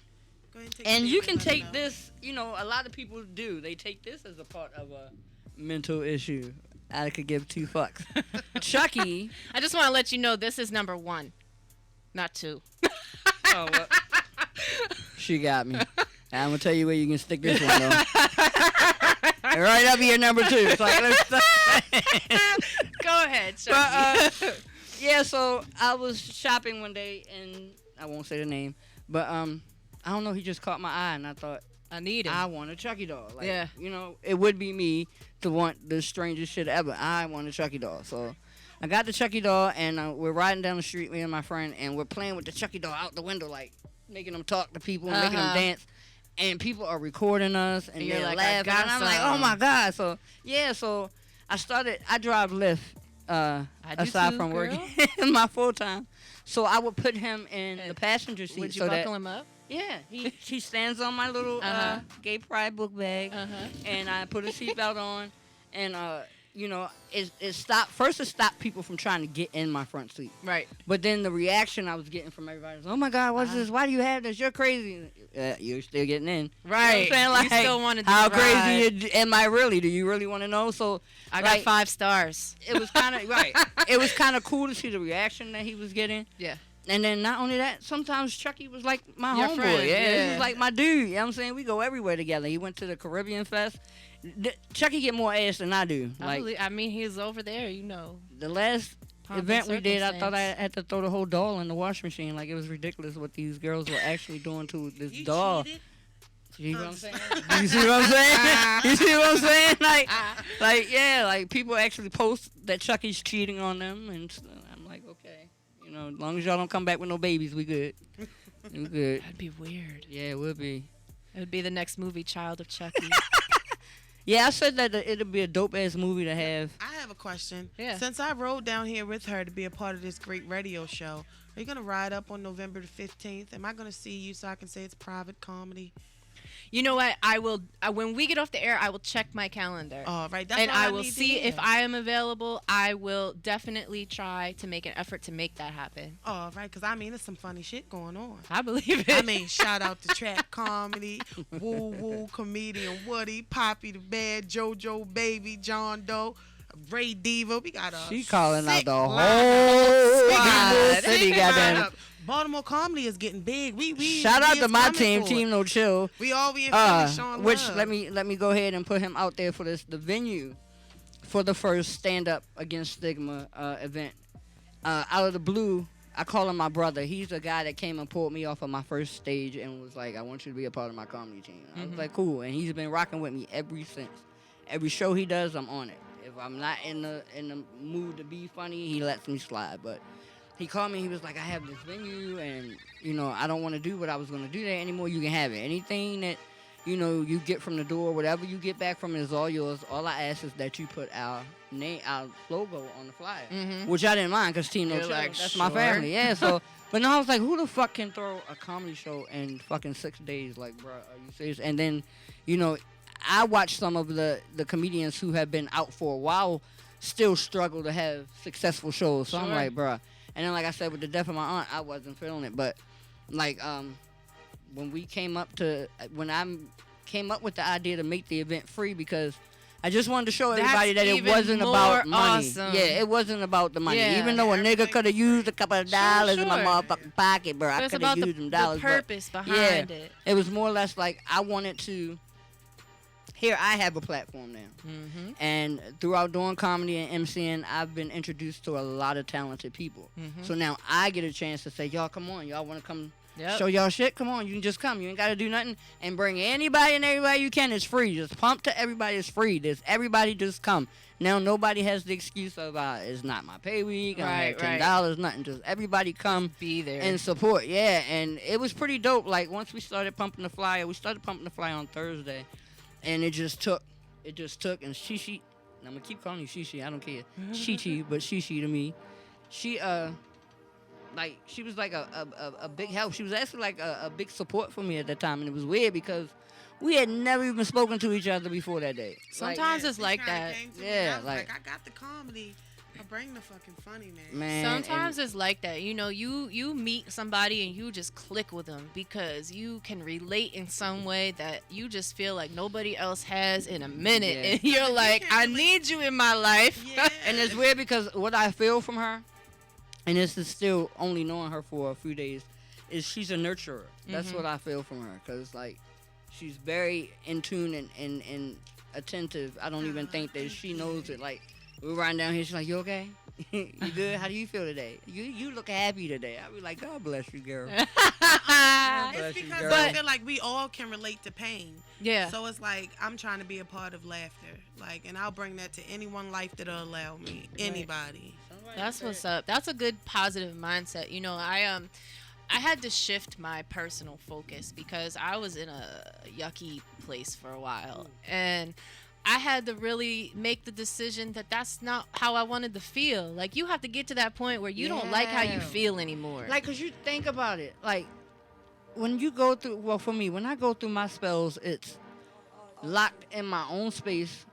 Go ahead and and you can take this, a lot of people do. They take this as a part of a mental issue. I could give 2 fucks. Chucky. I just want to let you know this is number 1, not 2. Oh, well. She got me. I'm going to tell you where you can stick this one, though. Right up here, number 2. It's like, go ahead, Chucky. Yeah, so I was shopping one day, and I won't say the name, but I don't know, he just caught my eye, and I thought, I want a Chucky doll. Like, yeah. It would be me to want the strangest shit ever. I want a Chucky doll. So I got the Chucky doll, and we're riding down the street, me and my friend, and we're playing with the Chucky doll out the window, like, making them talk to people, making them dance. And people are recording us, and you're they're like, laughing. And I'm like, oh, my God. So, yeah, I drive Lyft, aside from working my full-time. So I would put him in the passenger seat. Would you buckle him up? Yeah, he stands on my little gay pride book bag, and I put a seatbelt on, and it stopped people from trying to get in my front seat. Right. But then the reaction I was getting from everybody was, oh my God, what's this? Why do you have this? You're crazy. You're still getting in. Right. You know what I'm saying? Like, you still wanted to how ride. crazy am I really? Do you really want to know? So I got 5 stars. It was kind of right. It was kind of cool to see the reaction that he was getting. Yeah. And then not only that, sometimes Chucky was like my Your homeboy. friend, Yeah, he was like my dude. You know what I'm saying? We go everywhere together. He went to the Caribbean Fest. Chucky get more ass than I do. I mean, he's over there, The last event we did, I thought I had to throw the whole doll in the washing machine. Like, it was ridiculous what these girls were actually doing to this doll. Cheated? You see what I'm saying? You see what I'm saying? You see what I'm saying? Like people actually post that Chucky's cheating on them, and I'm like, okay, as long as y'all don't come back with no babies, we good. We good. That'd be weird. Yeah, it would be. It would be the next movie, Child of Chucky. Yeah, I said that it'd be a dope ass movie to have. I have a question. Yeah. Since I rode down here with her to be a part of this great radio show, are you gonna ride up on November the 15th? Am I gonna see you so I can say it's private comedy? You know what? I will. When we get off the air, I will check my calendar. All right, that's and all I I will need to see hear. if I am available. I will definitely try to make an effort to make that happen. All right, because there's some funny shit going on. I believe it. Shout out to Trap Comedy, Woo Woo Comedian Woody, Poppy the Bad, JoJo Baby, John Doe, Ray Diva. We got a She calling out sick the whole lineup. city, goddamn. Baltimore comedy is getting big. We shout out is to my coming team, for Team it. No Chill. We in Philly, Sean which Love. let me go ahead and put him out there for the venue for the first stand up against stigma event. Out of the blue, I call him my brother. He's the guy that came and pulled me off of my first stage and was like, I want you to be a part of my comedy team. I was like, cool, and he's been rocking with me ever since. Every show he does, I'm on it. If I'm not in the mood to be funny, he lets me slide. But he called me. He was like, I have this venue, and I don't want to do what I was going to do there anymore. You can have it. Anything that you get from the door, whatever you get back from it is all yours. All I ask is that you put our name, our logo on the flyer, which I didn't mind because Team No You're Chill, like, that's sure. my family. Yeah, so, but no, I was like, who the fuck can throw a comedy show in fucking 6 days? Like, bro, are you serious? And then, I watched some of the comedians who have been out for a while still struggle to have successful shows. So I'm Sure. like, bruh. And then, like I said, with the death of my aunt, I wasn't feeling it. But, like, when I came up with the idea to make the event free, because I just wanted to show everybody that it even wasn't more about money. awesome. Yeah, it wasn't about the money. Yeah. Even though a nigga could have used a couple of dollars in my sure. motherfucking pocket, bro. I It's could have about used the them dollars. purpose but, behind yeah, it. It was more or less like I wanted to. Here, I have a platform now. Mm-hmm. And throughout doing comedy and MCing, I've been introduced to a lot of talented people. Mhm. So now I get a chance to say, y'all, come on. Y'all want to come Yep. show y'all shit? Come on. You can just come. You ain't got to do nothing. And bring anybody and everybody you can. It's free. Just pump to everybody. It's free. Everybody just come. Now, nobody has the excuse of, it's not my pay week. I Right, have $10, nothing. Just everybody come Be there. and support. Yeah, and it was pretty dope. Like, once we started pumping the flyer, on Thursday. And it just took. And Shishi, and I'm gonna keep calling you Shishi, I don't care. Shishi, but Shishi to me. She she was like a big help. She was actually like a big support for me at that time, and it was weird because we had never even spoken to each other before that day. Sometimes it's like that. Yeah, like I got the comedy. I bring the fucking funny, man. Sometimes it's like that. You meet somebody and you just click with them because you can relate in some way that you just feel like nobody else has in a minute. Yeah. And you're like, I need you in my life. Yeah. And it's weird because what I feel from her, and this is still only knowing her for a few days, is she's a nurturer. That's what I feel from her. Because, like, she's very in tune and attentive. I don't even think that she knows it. Like, we're riding down here. She's like, "You okay? You good? How do you feel today? You look happy today." I be like, "God bless you, girl." It's because I feel like we all can relate to pain. Yeah. So it's like I'm trying to be a part of laughter, like, and I'll bring that to anyone life that'll allow me. Anybody. That's what's up. That's a good positive mindset. I had to shift my personal focus because I was in a yucky place for a while, and I had to really make the decision that that's not how I wanted to feel. Like, you have to get to that point where you don't like how you feel anymore. Like, 'cause you think about it. Like, when you go through, well, for me, when I go through my spells, it's locked in my own space,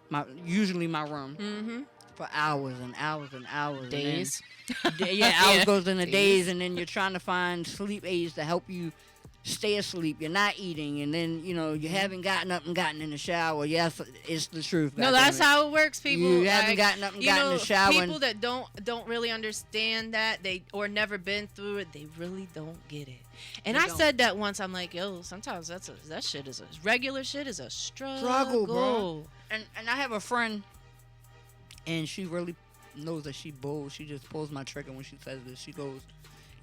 usually my room, for hours and hours and hours. Days. And then, hours goes into days, and then you're trying to find sleep aids to help you stay asleep. You're not eating, and then you haven't gotten up and gotten in the shower. Yes, it's the truth. No, that's how it works, people. You haven't gotten up and gotten in the shower. People that don't really understand that, or never been through it, they really don't get it. And I said that once. I'm like, yo, sometimes that shit is regular shit is a struggle, bro. And I have a friend, and she really knows that she bold. She just pulls my trigger when she says this. She goes,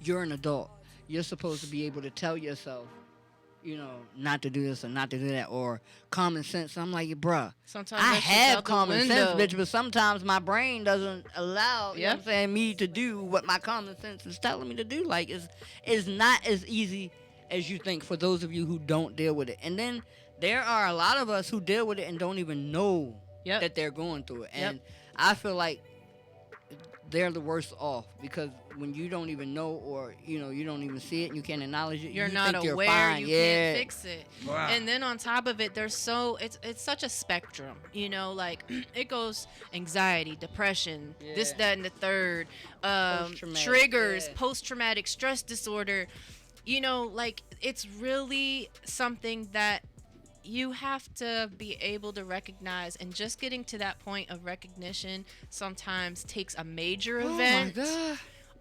"You're an adult. You're supposed to be able to tell yourself, not to do this or not to do that, or common sense." I'm like, bruh, sometimes I have common sense, bitch, but sometimes my brain doesn't allow, you know what I'm saying, me to do what my common sense is telling me to do. Like, it's not as easy as you think for those of you who don't deal with it. And then there are a lot of us who deal with it and don't even know that they're going through it. And I feel like they're the worst off because when you don't even know, or you don't even see it and you can't acknowledge it, you're you not think you're aware, fine. you can't fix it. Wow. And then on top of it, it's such a spectrum, like it goes anxiety, depression, this, that, and the third, triggers, post-traumatic stress disorder, like it's really something that you have to be able to recognize, and just getting to that point of recognition sometimes takes a major event. Oh my God.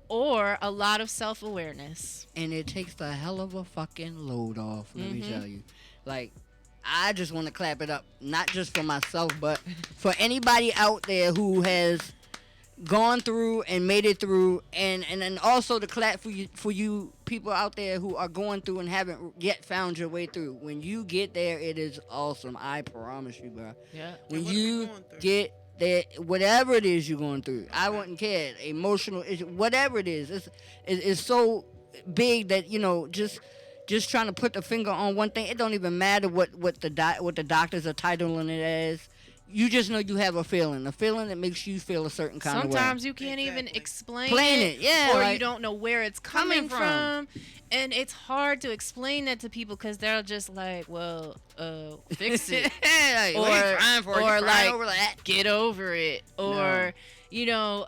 Or a lot of self-awareness. And it takes the hell of a fucking load off, let me tell you. Like, I just want to clap it up, not just for myself, but for anybody out there who has gone through and made it through, and also to clap for you people out there who are going through and haven't yet found your way through. When you get there, it is awesome. I promise you, bro. Yeah. When you get there, whatever it is you're going through, I wouldn't care. Emotional issue, whatever it is, it's so big that just just trying to put the finger on one thing. It don't even matter what the doctors are titling it as. You just know you have a feeling that makes you feel a certain kind of way. Sometimes you can't even explain it, yeah, or like, you don't know where it's coming from. And it's hard to explain that to people because they're just like, well, fix it. Like, or like, over that. Get over it. Or, you know,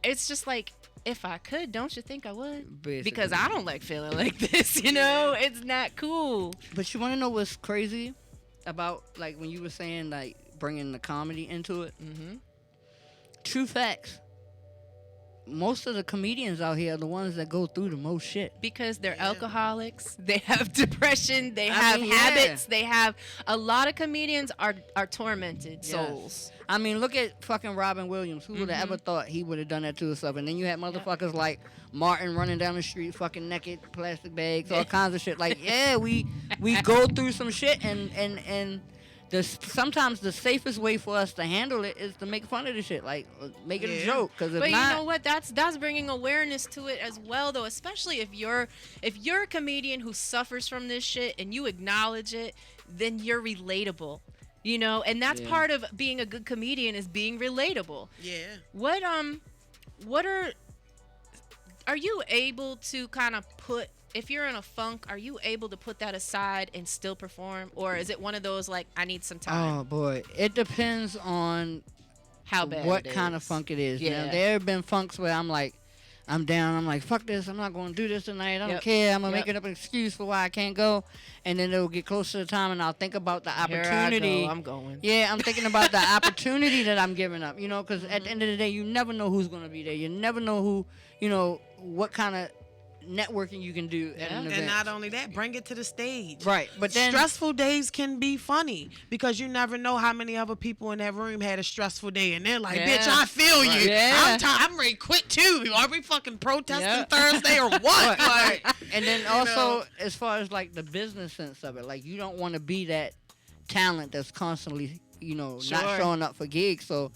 it's just like, if I could, don't you think I would? Basically. Because I don't like feeling like this, you know? It's not cool. But you want to know what's crazy about, like, when you were saying, like, bringing the comedy into it? Mm-hmm. True facts. Most of the comedians out here are the ones that go through the most shit. Because they're alcoholics. They have depression. They have habits. They have... A lot of comedians are tormented souls. I mean, look at fucking Robin Williams. Who would have ever thought he would have done that to himself? And then you had motherfuckers like Martin running down the street, fucking naked, plastic bags, all kinds of shit. Like, yeah, we go through some shit, and sometimes the safest way for us to handle it is to make fun of the shit, like make it a joke. But you know what? That's bringing awareness to it as well, though. Especially if you're a comedian who suffers from this shit and you acknowledge it, then you're relatable. You know, and that's part of being a good comedian is being relatable. Yeah. What are you able to kind of put, if you're in a funk, are you able to put that aside and still perform? Or is it one of those like, I need some time? Oh boy, it depends on how bad what kind of funk it is. Yeah. Now, there have been funks where I'm like, I'm down. I'm like, fuck this. I'm not going to do this tonight. I don't care. I'm going to make it up an excuse for why I can't go. And then it'll get closer to time, and I'll think about the opportunity. Here I go. I'm going. Yeah, I'm thinking about the opportunity that I'm giving up, you know, because at the end of the day, you never know who's going to be there. You never know who, you know, what kind of networking you can do at an event. And not only that, bring it to the stage. Right. But then stressful days can be funny because you never know how many other people in that room had a stressful day, and they're like, bitch, I feel you. Yeah. I'm ready to quit too. Are we fucking protesting Thursday or what? Like, and then also, as far as like the business sense of it, like you don't want to be that talent that's constantly, you know, not showing up for gigs. So,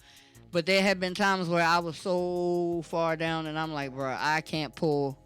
but there have been times where I was so far down, and I'm like, bro, I can't pull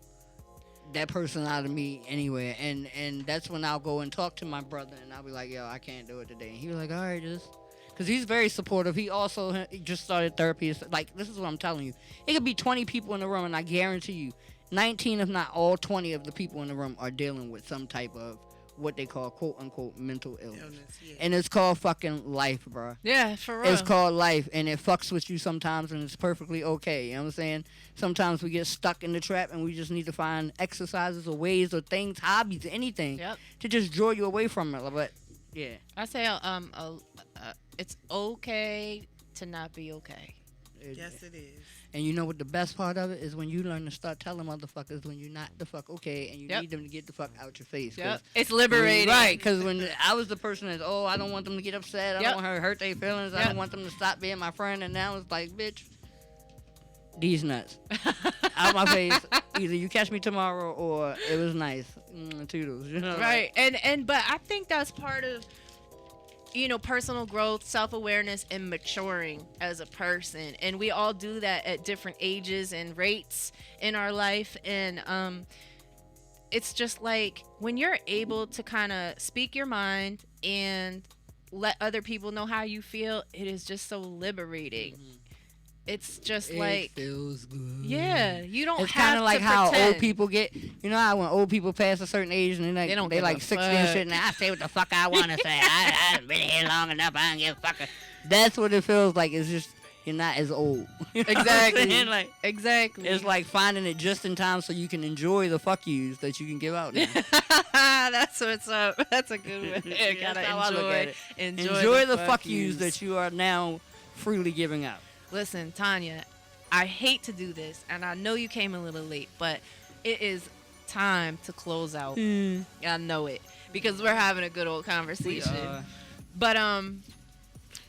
that person out of me anywhere, and that's when I'll go and talk to my brother, and I'll be like, yo, I can't do it today. And he was like, all right, just because he's very supportive. He also just started therapy. Like, this is what I'm telling you, it could be 20 people in the room, and I guarantee you 19 if not all 20 of the people in the room are dealing with some type of what they call quote unquote mental illness. And it's called fucking life, bro. Yeah, for real. It's called life, and it fucks with you sometimes, and it's perfectly okay. You know what I'm saying? Sometimes we get stuck in the trap, and we just need to find exercises or ways or things, hobbies, anything to just draw you away from it. But yeah, I say it's okay to not be okay. Yes, it is. And you know what the best part of it is? When you learn to start telling motherfuckers when you're not the fuck okay, and you need them to get the fuck out your face. It's liberating. Right, because when I was the person that, I don't want them to get upset. I don't want her to hurt their feelings. I don't want them to stop being my friend. And now it's like, bitch, these nuts. Out my face. Either you catch me tomorrow or it was nice. Toodles. You know? Right. But I think that's part of, you know, personal growth, self-awareness, and maturing as a person. And we all do that at different ages and rates in our life. And it's just like when you're able to kind of speak your mind and let other people know how you feel, it is just so liberating. Mm-hmm. It's just it feels good. Yeah, you don't it's have to like pretend. How old people get. You know how when old people pass a certain age and they like 60 and shit, and I say what the fuck I want to say. I've been here long enough. I don't give a fuck. That's what it feels like. It's just you're not as old. You know exactly. Like, exactly. It's like finding it just in time so you can enjoy the fuck yous that you can give out now. That's what's up. That's a good one. You gotta how I look at it. Enjoy the fuck yous that you are now freely giving out. Listen, Tonya, I hate to do this, and I know you came a little late, but it is time to close out. I know it, because we're having a good old conversation. But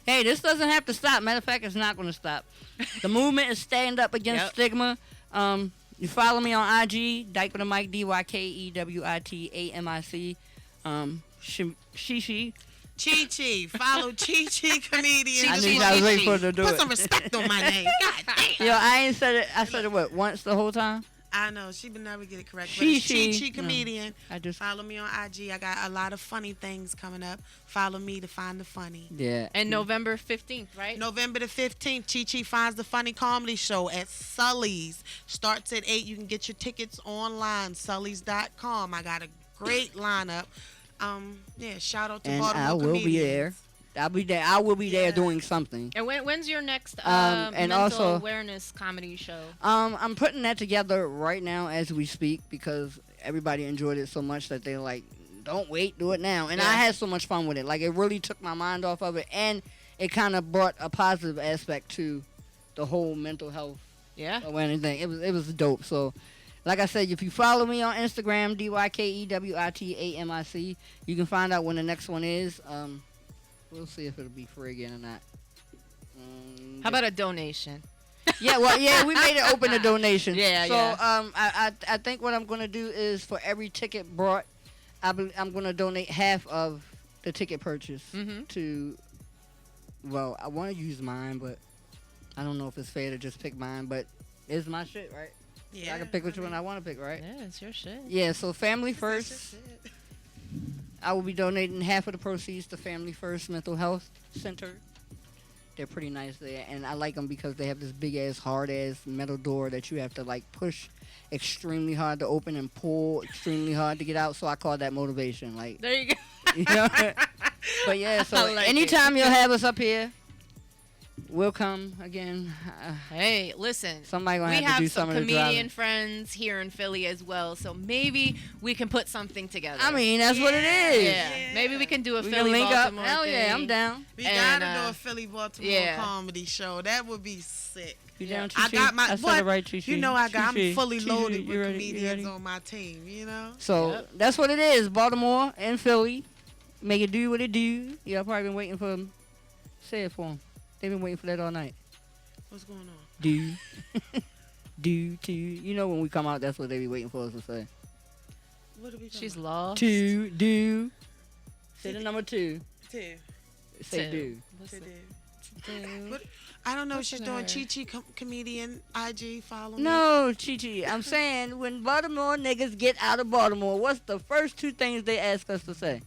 hey, this doesn't have to stop. Matter of fact, it's not going to stop. The movement is stand up against stigma. You follow me on IG, Dyke with a Mike, DYKEWITAMIC. Shishi. Chi. Follow Chi comedian. I knew I was waiting for her to do Put it. some respect on my name. God damn. Yo, I ain't said it. I said it once the whole time. I know she would never get it correct. She, but it's Chi comedian. I just follow me on IG. I got a lot of funny things coming up. Follow me to find the funny. Yeah. And November 15th, right? November the 15th, Chi finds the funny comedy show at Sully's. Starts at 8. You can get your tickets online, sullys.com. I got a great lineup. Yeah, shout out to and Baltimore I will comedians. be there. I'll be there. I will be there doing something. And when's your next and mental also, awareness comedy show? I'm putting that together right now as we speak because everybody enjoyed it so much that they're like, don't wait, do it now. And I had so much fun with it. Like, it really took my mind off of it, and it kind of brought a positive aspect to the whole mental health awareness thing. It was dope. So, like I said, if you follow me on Instagram, DYKEWITAMIC, you can find out when the next one is. We'll see if it'll be free again or not. How about a donation? Yeah, well, we made it open to donation. So, I think what I'm gonna do is for every ticket brought, I'm gonna donate half of the ticket purchase to. Well, I want to use mine, but I don't know if it's fair to just pick mine. But it's my shit, right? Yeah, I can pick which one I want to pick, right? Yeah, it's your shit. Yeah, so Family First. I will be donating half of the proceeds to Family First Mental Health Center. They're pretty nice there, and I like them because they have this big-ass, hard-ass metal door that you have to, like, push extremely hard to open and pull extremely hard to get out, so I call that motivation. Like, there you go. You know? But, yeah, so like anytime you'll have us up here, we'll come again. Hey, listen. Somebody gonna we have to do some of the comedian driving. friends here in Philly as well, so maybe we can put something together. I mean, that's what it is. Yeah. Maybe we can do a We Philly can link up. Baltimore Hell yeah, thing. I'm down. We And, gotta do a Philly Baltimore comedy show. That would be sick. You down, I Chi-Chi? got my I said it right, Chi-Chi. You know, I'm Chi-Chi. fully Chi-Chi, loaded you with ready? You comedians ready? on my team. You know. So that's what it is. Baltimore and Philly. Make it do what it do. Y'all probably been waiting for them. Say it for them. They've been waiting for that all night. What's going on? Do. Do to. You know when we come out, that's what they be waiting for us to say. What are we talking She's about? lost. To do. Say the number 2. Two. Say do. To do. What? I don't know. She's doing Chi comedian IG. Follow me. No, Chi-Chi. I'm saying when Baltimore niggas get out of Baltimore, what's the first 2 things they ask us to say?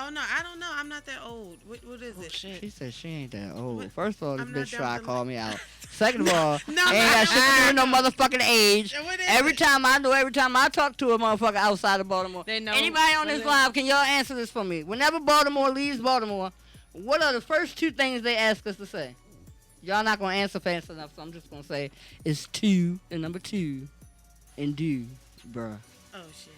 Oh no, I don't know. I'm not that old. What is it? Shit. She said she ain't that old. What? First of all, this I'm not bitch down try to to call like- me out. Second of all, No, ain't got shit to do with no no. motherfucking age. What is Every it? time I talk to a motherfucker outside of Baltimore. They know Anybody on what this it live, can y'all answer this for me? Whenever Baltimore leaves Baltimore, what are the first 2 things they ask us to say? Y'all not gonna answer fast enough, so I'm just gonna say it's 2, the number 2, and do, bruh. Oh shit.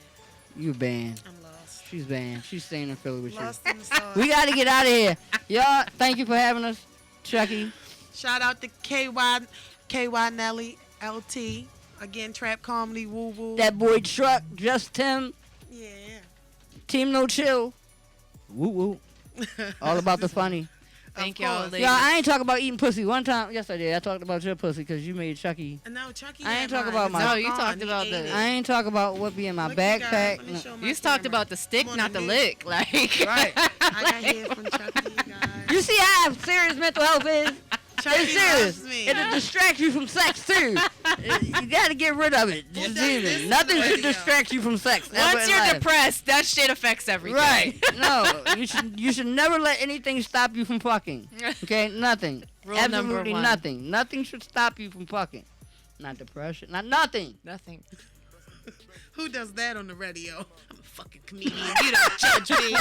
You banned. I'm lost. She's banned. She's staying in Philly with Lost you. in the sauce. We gotta get out of here. Y'all, thank you for having us. Chucky. Shout out to KY Nelly LT. Again, Trap Comedy, Woo Woo. That boy Truck, Just Tim, Yeah. Team No Chill. Woo woo. All about the funny. Thank Of y'all, course. ladies. Y'all, I ain't talking about eating pussy. One time, yes I did. I talked about your pussy because you made Chucky. No, Chucky. I ain't had talking mine. about my- It's No, you gone. talked He about ate the- it. I ain't talking about what be in my Look, you guys, backpack. let me show my You just talked camera. about the stick, Come on, not the dude. lick. Like, Right. I got here from Chucky, you guys. You see how serious mental health is? Chucky It's serious. loves me. It'll distract you from sex too. You gotta get rid of it. Just leave this it. is Nothing the should radio. distract you from sex. ever once in you're life. depressed, that shit affects everything. Right. No, you should never let anything stop you from fucking. Okay? Nothing. Rule number Absolutely 1. nothing. Nothing should stop you from fucking. Not depression. Not nothing. Nothing. Who does that on the radio? I'm a fucking comedian. You don't judge me.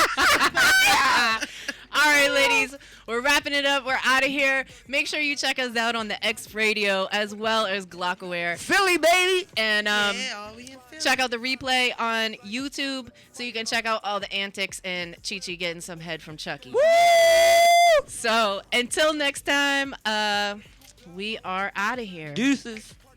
All right, ladies, we're wrapping it up. We're out of here. Make sure you check us out on the X Radio as well as Glockaware. Philly, baby. And Yeah, all we in Philly. check out the replay on YouTube so you can check out all the antics and Chi-Chi getting some head from Chucky. Woo! So until next time, we are out of here. Deuces.